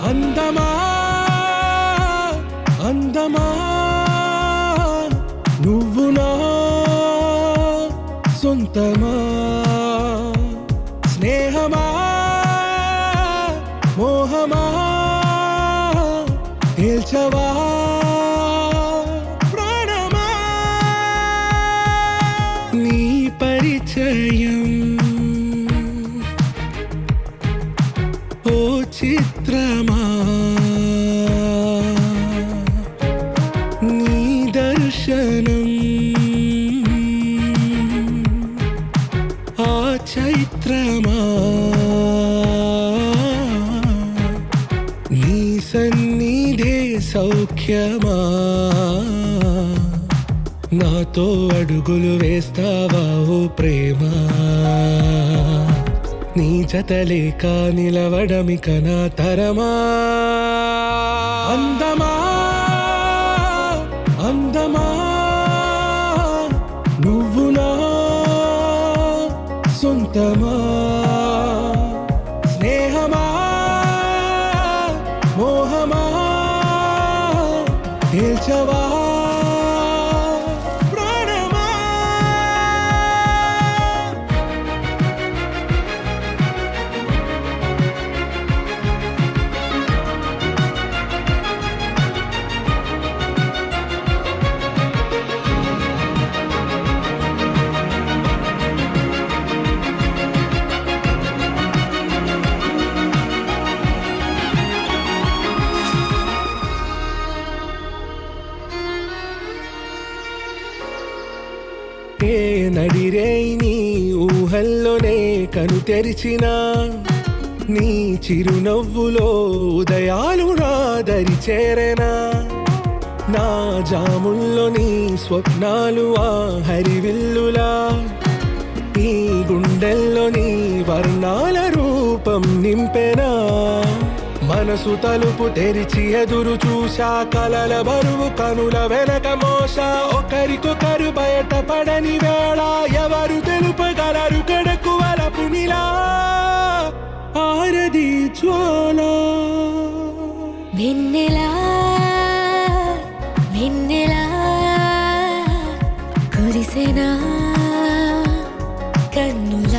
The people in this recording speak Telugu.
అందమా అందమా నువ్వు నా సొంతమా స్నేహమా మోహమా తేల్చవా ప్రాణమా నీ పరిచయం ఓ చిత్రమా నీ దర్శనం ఆ చైత్రమా నీ సన్నిధే సౌఖ్యమా నాతో అడుగులు వేస్తావా ఓ ప్రేమ నీ జతలేక నిలవడమిక నా తరమా అందమా అందమా నువ్వు నా సొంతమా స్నేహమా మోహమా తేల్చవా ప్రాణమా ఏ నడిరే నీ ఊహల్లోనే కను తెరిచిన నీ చిరునవ్వులో ఉదయాలు నా దరి చేరెనా నా జాముల్లో నీ స్వప్నాలు ఆ హరివిల్లులా ఈ గుండెల్లో నీ వర్ణాల రూపం నింపెనా మనసు తలుపు తెరిచి ఎదురు చూసా కలల బరువు కనుల వెనక మోసా ఒకరికొకరు బయట పడని వేళ ఎవరు తెలుపగలరు కడకు వలపు నిలా ఆరది జ్వాల వెన్నెలా వెన్నెలా కురిసెనా కన్నుల